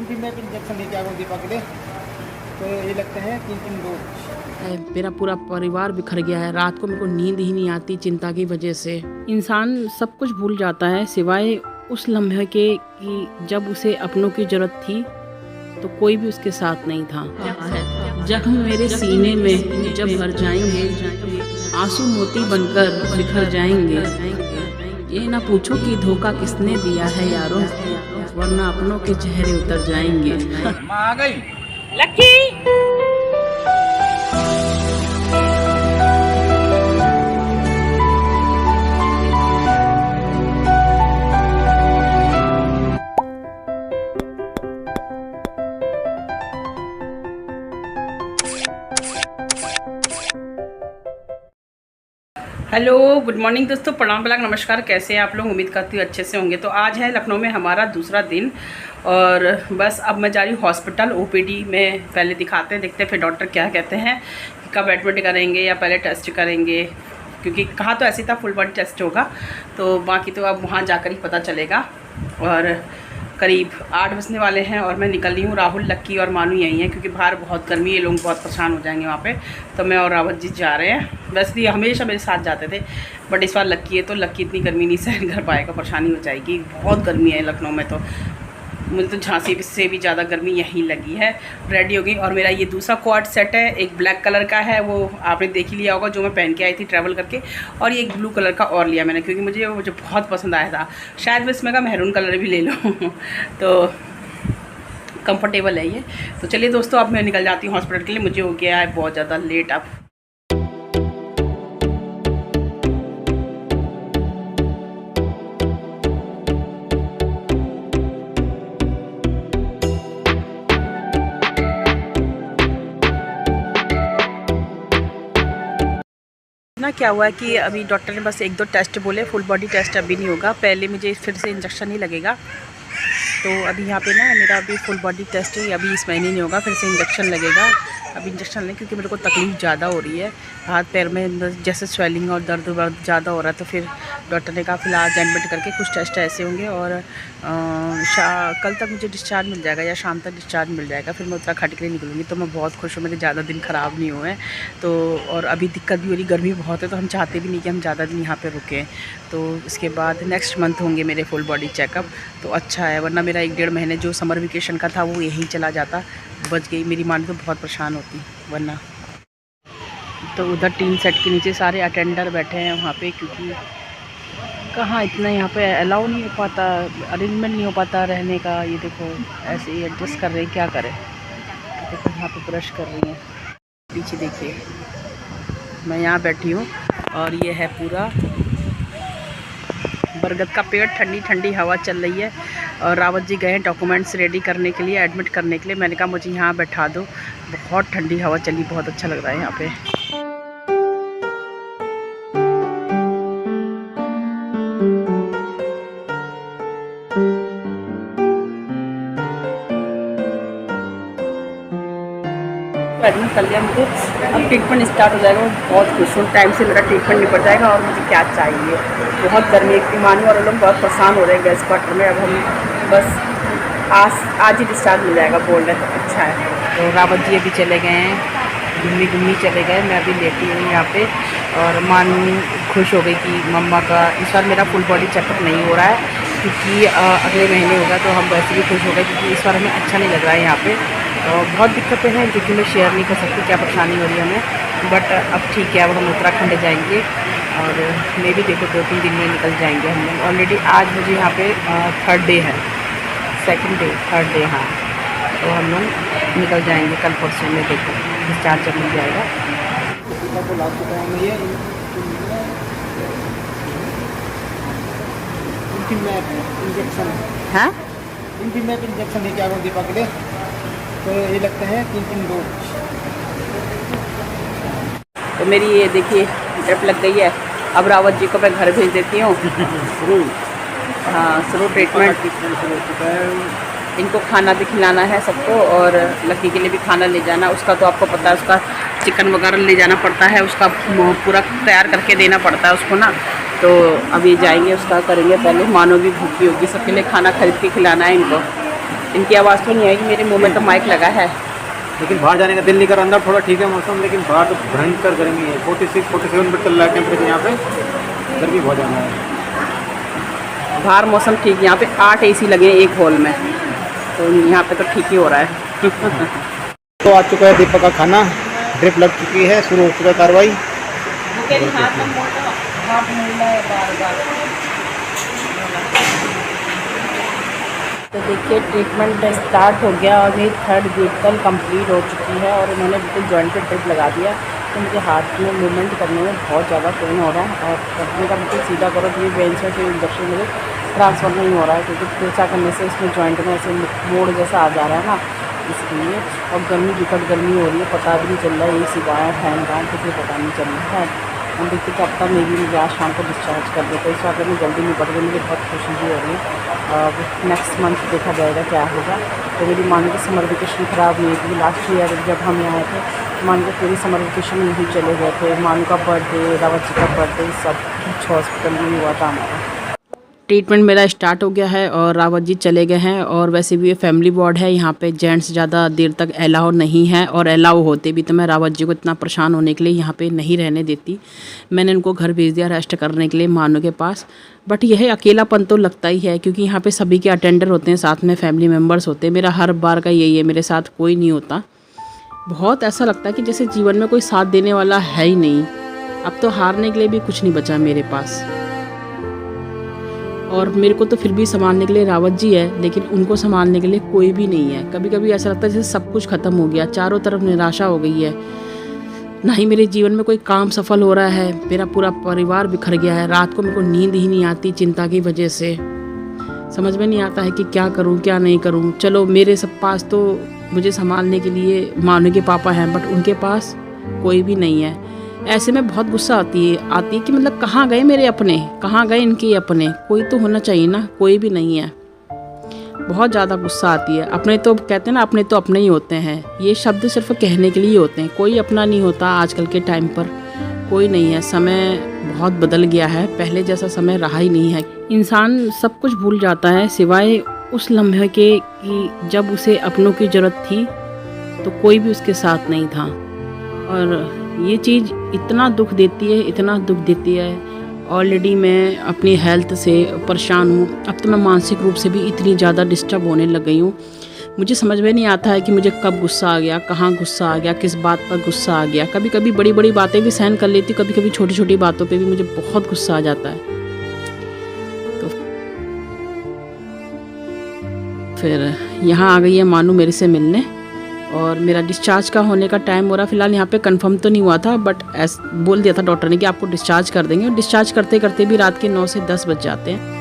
तीन मैं इंजेक्शन लेके आ गया दीपक के लिए, तो ये लगते हैं 3-3 डोज। मेरा पूरा परिवार बिखर गया है। रात को मेरे को नींद ही नहीं आती चिंता की वजह से। इंसान सब कुछ भूल जाता है सिवाय उस लम्हे के कि जब उसे अपनों की जरूरत थी तो कोई भी उसके साथ नहीं था। जख्म मेरे सीने में जब भर जाएंगे, आंसू मोती बनकर बिखर जाएंगे। ये ना पूछो कि धोखा किसने दिया है यारों, वरना अपनों के चेहरे उतर जाएंगे। आ गई लकी। हेलो, गुड मॉर्निंग दोस्तों, प्रणाम बलाक नमस्कार। कैसे हैं आप लोग? उम्मीद करती हूँ अच्छे से होंगे। तो आज है लखनऊ में हमारा दूसरा दिन और बस अब मैं जा रही हूँ हॉस्पिटल ओपीडी में। पहले दिखाते हैं, देखते हैं फिर डॉक्टर क्या कहते हैं, कब एडमिट करेंगे या पहले टेस्ट करेंगे, क्योंकि कहा तो ऐसे था फुल बॉडी टेस्ट होगा, तो बाकी तो अब वहाँ जाकर ही पता चलेगा। और करीब 8 बजने वाले हैं और मैं निकल रही हूँ। राहुल, लक्की और मानू यहीं हैं क्योंकि बाहर बहुत गर्मी है, ये लोग बहुत परेशान हो जाएंगे वहाँ पे। तो मैं और रावत जी जा रहे हैं। वैसे ये हमेशा मेरे साथ जाते थे, बट इस बार लक्की है तो लक्की इतनी गर्मी नहीं सहन कर पाएगा, परेशानी हो जाएगी। बहुत गर्मी है लखनऊ में, तो मुझे तो झांसी से भी ज़्यादा गर्मी यहीं लगी है। रेडी हो गई और मेरा ये दूसरा क्वाड सेट है, एक ब्लैक कलर का है, वो आपने देख ही लिया होगा, जो मैं पहन के आई थी ट्रैवल करके। और ये एक ब्लू कलर का और लिया मैंने क्योंकि मुझे बहुत पसंद आया था। शायद मैं इसमें का मैरून कलर भी ले लूँ तो कंफर्टेबल है ये। तो चलिए दोस्तों, अब मैं निकल जाती हूँ हॉस्पिटल के लिए। मुझे हो गया है बहुत ज़्यादा लेट अब। ना क्या हुआ है कि अभी डॉक्टर ने बस 1-2 टेस्ट बोले, फुल बॉडी टेस्ट अभी नहीं होगा, पहले मुझे फिर से इंजेक्शन ही लगेगा। तो अभी यहाँ पे ना मेरा अभी फुल बॉडी टेस्ट है, अभी इस महीने नहीं होगा, फिर से इंजेक्शन लगेगा। अभी इंजेक्शन लें क्योंकि मेरे को तकलीफ़ ज़्यादा हो रही है, हाथ पैर में जैसे स्वेलिंग और दर्द वर्द ज़्यादा हो रहा है। तो फिर डॉक्टर ने कहा फिलहाल एडमिट करके कुछ टेस्ट ऐसे होंगे और कल तक मुझे डिस्चार्ज मिल जाएगा या शाम तक डिस्चार्ज मिल जाएगा, फिर मैं उत्तराखंड के लिए निकलूँगी। तो मैं बहुत खुश हूँ, मेरे ज़्यादा दिन ख़राब नहीं हुए हैं। तो और अभी दिक्कत भी हो रही, गर्मी बहुत है, तो हम चाहते भी नहीं कि हम ज़्यादा दिन यहाँ पर रुकें। तो इसके बाद नेक्स्ट मंथ होंगे मेरे फुल बॉडी चेकअप, तो अच्छा है, वरना मेरा 1-1.5 महीने जो समर वेकेशन का था वो यहीं चला जाता। बच गई, मेरी माँ तो बहुत परेशान होती वरना। तो उधर टीन सेट के नीचे सारे अटेंडर बैठे हैं वहाँ पे, क्योंकि कहाँ इतना यहाँ पे अलाउ नहीं हो पाता, अरेंजमेंट नहीं हो पाता रहने का। ये देखो ऐसे ही एडजस्ट कर रहे हैं, क्या करें। देखो यहाँ पे ब्रश कर रही हैं, पीछे देखिए। मैं यहाँ बैठी हूँ और ये है पूरा बरगद का पेड़, ठंडी ठंडी हवा चल रही है। और रावत जी गए हैं डॉक्यूमेंट्स रेडी करने के लिए, एडमिट करने के लिए। मैंने कहा मुझे यहाँ बैठा दो, बहुत ठंडी हवा चली, बहुत अच्छा लग रहा है यहाँ पे। एडमिट कर लिया मुझे, अब ट्रीटमेंट स्टार्ट हो जाएगा। मैं बहुत खुश हूँ, टाइम से मेरा ट्रीटमेंट निपट जाएगा। और मुझे क्या चाहिए, बहुत गर्मी की मानी और लोग बहुत परेशान हो रहे हैं गैस क्वार्टर में। अब हम बस आज ही डिस्चार्ज मिल जाएगा बोल रहे, तो अच्छा है। तो रावत जी अभी चले गए हैं, घूमी चले गए, मैं अभी लेटी हूँ यहाँ पे। और मानू खुश हो गई कि मम्मा का इस बार मेरा फुल बॉडी चेकअप नहीं हो रहा है, क्योंकि अगले महीने होगा। तो हम वैसे भी खुश हो गए क्योंकि इस बार हमें अच्छा नहीं लग रहा है यहाँ पे। बहुत दिक्कतें हैं जो कि मैं शेयर नहीं कर सकती, क्या परेशानी हो रही है हमें। बट अब ठीक है, अब हम उत्तराखंड जाएंगे और मे भी देखो 2-3 दिन में निकल जाएंगे हम लोग। ऑलरेडी आज मुझे यहाँ पे 3rd डे है, 2nd डे 3rd डे, हाँ। तो हम लोग निकल जाएंगे कल परसों में, देखो डिस्चार्ज जब मिल जाएगा। हाँ, इंजेक्शन लेके आ गया दीपक के लिए, तो ये लगते हैं 3-3 डोज। तो मेरी ये देखिए ड्रिप लग गई है। अब रावत जी को मैं घर भेज देती हूँ। हाँ, शुरू ट्रीटमेंट शुरू हो चुका है। इनको खाना भी खिलाना है सबको, और लकी के लिए भी खाना ले जाना। उसका तो आपको पता है, उसका चिकन वगैरह ले जाना पड़ता है, उसका पूरा तैयार करके देना पड़ता है उसको ना। तो अभी जाएंगे उसका करेंगे पहले। मानो भी भूखी होगी, सबके लिए खाना खरीद के खिलाना है इनको। इनकी आवाज़ तो नहीं आएगी, मेरे मुंह में तो माइक लगा है। लेकिन बाहर जाने का दिल नहीं कर, अंदर थोड़ा ठीक है मौसम, लेकिन बाहर तो भयंकर गर्मी है। 46-47 पर चल रहा है टेम्परेचर यहाँ पे, गर्मी बहुत ज़्यादा है। बाहर मौसम ठीक है, यहाँ पे 8 AC लगे हैं एक हॉल में, तो यहाँ पे तो ठीक ही हो रहा है। तो आ चुका है दीपक का खाना, ड्रिप लग चुकी है, शुरू हो चुका है कार्रवाई। तो देखिए ट्रीटमेंट स्टार्ट हो गया और मेरी 3rd वीक कल कंप्लीट हो चुकी है और उन्होंने बिल्कुल जॉइंट पे ड्रिप लगा दिया। तो मुझे हाथ में मूवमेंट करने में बहुत ज़्यादा पेन हो रहा है और करने का बिल्कुल सीधा करो तो ये बेंच में फिर इंजेक्शन मुझे ट्रांसफ़र नहीं हो रहा है, क्योंकि तिरछा करने से इसमें जॉइंट में ऐसे मोड़ जैसा आ जा रहा है ना, इसलिए। और गर्मी विकट गर्मी हो रही है, पता भी नहीं चल रहा है, ये सिवाय फैन का कुछ पता नहीं चल रहा है। हम देखते कब तक मेरी मुझे आज शाम को डिस्चार्ज कर देते, इस वक्त में जल्दी निपट गई, मुझे बहुत खुशी भी हो रही है। अब नेक्स्ट मंथ देखा जाएगा क्या होगा। तो मेरी मानो की समर वेकेशन ख़राब नहीं थी। लास्ट ईयर जब हम यहाँ थे, मानो के पूरी समर वेकेशन में ही चले गए थे। मानो का बर्थडे, रावत जी का बर्थडे, सब कुछ हॉस्पिटल में हुआ था हमारा। ट्रीटमेंट मेरा स्टार्ट हो गया है और रावत जी चले गए हैं। और वैसे भी ये फैमिली वार्ड है, यहाँ पे जेंट्स ज़्यादा देर तक अलाउ नहीं है, और अलाउ होते भी तो मैं रावत जी को इतना परेशान होने के लिए यहाँ पे नहीं रहने देती। मैंने उनको घर भेज दिया रेस्ट करने के लिए मानो के पास। बट यह अकेलापन तो लगता ही है, क्योंकि यहाँ पे सभी के अटेंडर होते हैं, साथ में फैमिली मेम्बर्स होते हैं। मेरा हर बार का यही है, मेरे साथ कोई नहीं होता। बहुत ऐसा लगता है कि जैसे जीवन में कोई साथ देने वाला है ही नहीं। अब तो हारने के लिए भी कुछ नहीं बचा मेरे पास। और मेरे को तो फिर भी संभालने के लिए रावत जी है, लेकिन उनको संभालने के लिए कोई भी नहीं है। कभी कभी ऐसा लगता है जैसे सब कुछ ख़त्म हो गया, चारों तरफ निराशा हो गई है। ना ही मेरे जीवन में कोई काम सफल हो रहा है, मेरा पूरा परिवार बिखर गया है। रात को मेरे को नींद ही नहीं आती चिंता की वजह से। समझ में नहीं आता है कि क्या करूं क्या नहीं करूं। चलो मेरे सब पास तो मुझे संभालने के लिए मानो के पापा हैं, बट उनके पास कोई भी नहीं है। ऐसे में बहुत गुस्सा आती है कि मतलब कहाँ गए मेरे अपने, कहाँ गए इनके अपने। कोई तो होना चाहिए ना, कोई भी नहीं है। बहुत ज़्यादा गुस्सा आती है। अपने तो कहते हैं ना, अपने तो अपने ही होते हैं, ये शब्द सिर्फ कहने के लिए होते हैं। कोई अपना नहीं होता आजकल के टाइम पर, कोई नहीं है। समय बहुत बदल गया है, पहले जैसा समय रहा ही नहीं है। इंसान सब कुछ भूल जाता है सिवाय उस लम्हे के कि जब उसे अपनों की ज़रूरत थी तो कोई भी उसके साथ नहीं था। और ये चीज़ इतना दुख देती है, इतना दुख देती है। ऑलरेडी मैं अपनी हेल्थ से परेशान हूँ, अब तो मैं मानसिक रूप से भी इतनी ज़्यादा डिस्टर्ब होने लग गई हूँ। मुझे समझ में नहीं आता है कि मुझे कब गुस्सा आ गया, कहाँ गुस्सा आ गया, किस बात पर गुस्सा आ गया। कभी कभी बड़ी बड़ी बातें भी सहन कर लेती, कभी कभी छोटी छोटी बातों पे भी मुझे बहुत गुस्सा आ जाता है। तो फिर यहाँ आ गई है मानू मेरे से मिलने, और मेरा डिस्चार्ज का होने का टाइम हो रहा। फिलहाल यहाँ पे कंफर्म तो नहीं हुआ था, बट बोल दिया था डॉक्टर ने कि आपको डिस्चार्ज कर देंगे। और डिस्चार्ज करते करते भी रात के 9 से 10 बज जाते हैं।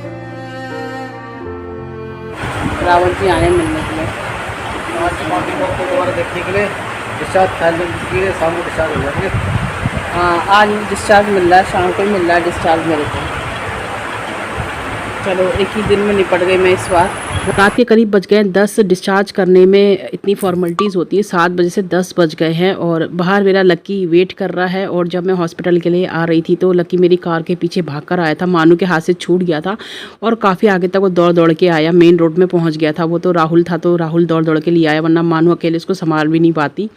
रावत जी आए मिलने के लिए, दोबारा देखने के लिए। डिस्चार्ज शाम को डिस्चार्ज हो जाएंगे। हाँ, आज डिस्चार्ज मिल रहा है, शाम को ही मिल रहा है डिस्चार्ज मेरे को। चलो एक ही दिन में निपट गई मैं इस बार। रात के करीब बज गए 10। डिस्चार्ज करने में इतनी फॉर्मेलिटीज़ होती है, 7 बजे से 10 बज गए हैं। और बाहर मेरा लक्की वेट कर रहा है। और जब मैं हॉस्पिटल के लिए आ रही थी तो लक्की मेरी कार के पीछे भाग कर आया था, मानू के हाथ से छूट गया था और काफ़ी आगे तक वो दौड़ दौड़ के आया, मेन रोड में पहुंच गया था। वो तो राहुल था, तो राहुल दौड़ दौड़ के लिए आया, वरना मानू अकेले उसको संभाल भी नहीं पाती।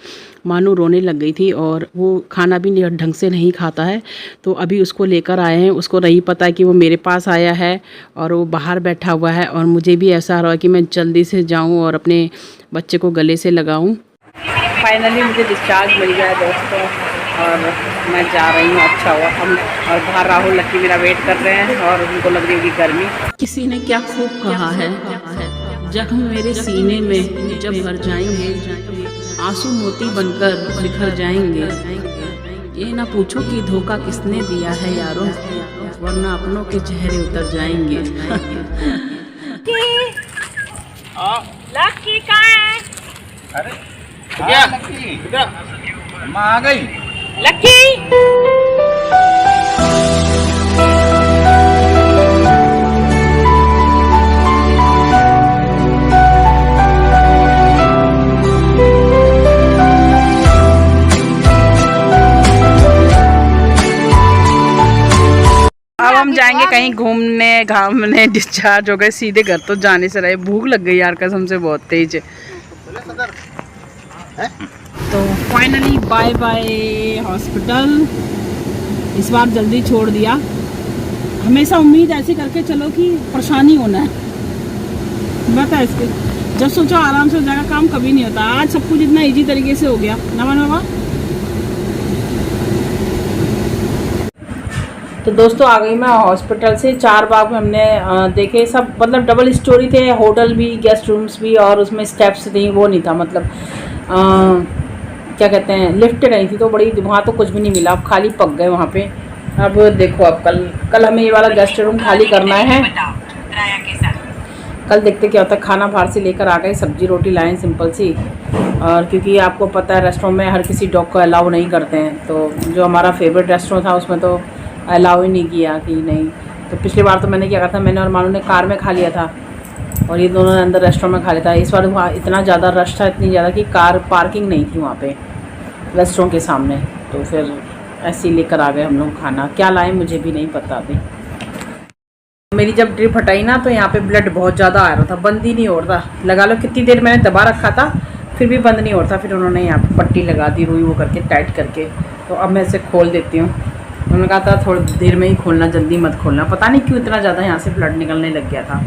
मानू रोने लग गई थी और वो खाना भी ढंग से नहीं खाता है, तो अभी उसको लेकर आए हैं। उसको नहीं पता है कि वो मेरे पास आया है और वो बाहर बैठा हुआ है। और मुझे भी ऐसा हो रहा है कि मैं जल्दी से जाऊं और अपने बच्चे को गले से लगाऊं। फाइनली मुझे डिस्चार्ज मिल गया है दोस्तों, और मैं जा रही हूँ। अच्छा हुआ हम, और बाहर राहुल लक्की मेरा वेट कर रहे हैं और उनको लग रही होगी गर्मी। किसी ने क्या खूब कहा है, जख्म मेरे सीने में जब भर जाएंगे, आंसू मोती बनकर बिखर जाएंगे। ये ना पूछो कि धोखा किसने दिया है यारों, वरना अपनों के चेहरे उतर जाएंगे। लक्की कहाँ है? अरे क्या लक्की, माँ आ गई। लक्की हम जाएंगे कहीं घूमने घामने, डिस्चार्ज हो गए सीधे घर, तो जाने से रहे। भूख लग गई यार कसम से बहुत तेज। तो फाइनली बाय बाय हॉस्पिटल, इस बार जल्दी छोड़ दिया। हमेशा उम्मीद ऐसे करके चलो कि परेशानी होना है, बता इसके। जब सोचो आराम से हो जाएगा काम, कभी नहीं होता। आज सब कुछ इतना इजी तरीके से हो गया, नमन बाबा। तो दोस्तों आ गई मैं हॉस्पिटल से। 4 बाग में हमने देखे सब, मतलब डबल स्टोरी थे, होटल भी, गेस्ट रूम्स भी, और उसमें स्टेप्स थी, वो नहीं था मतलब क्या कहते हैं, लिफ्ट नहीं थी। तो बड़ी वहाँ तो कुछ भी नहीं मिला, अब खाली पक गए वहाँ पे। अब देखो, अब कल हमें ये वाला गेस्ट रूम खाली करना है। कल देखते क्या होता है। खाना बाहर से लेकर आ गए, सब्जी रोटी लाएँ सिंपल सी। और क्योंकि आपको पता है रेस्टोरेंट में हर किसी डॉग को अलाउ नहीं करते हैं, तो जो हमारा फेवरेट रेस्टोरेंट था उसमें तो अलाउ ही नहीं किया कि नहीं। तो पिछली बार तो मैंने क्या कहा था, मैंने और मानू ने कार में खा लिया था और ये दोनों ने अंदर रेस्टोरेंट में खा लिया था। इस बार वहाँ इतना ज़्यादा रश था, इतनी ज़्यादा कि कार पार्किंग नहीं थी वहाँ पे रेस्टोरेंट के सामने। तो फिर ऐसे ही लेकर आ गए हम लोग खाना। क्या लाए मुझे भी नहीं पता अभी। मेरी जब ड्रिप हटाई ना तो यहाँ पे ब्लड बहुत ज़्यादा आ रहा था, बंद ही नहीं हो रहा था। लगा लो कितनी देर मैंने दबा रखा था, फिर भी बंद नहीं हो रहा था। फिर उन्होंने यहाँ पे पट्टी लगा दी, रुई वो करके टाइट करके। तो अब मैं इसे खोल देती हूँ। उन्होंने कहा था थोड़ी देर में ही खोलना, जल्दी मत खोलना। पता नहीं क्यों इतना ज़्यादा यहाँ से ब्लड निकलने लग गया था।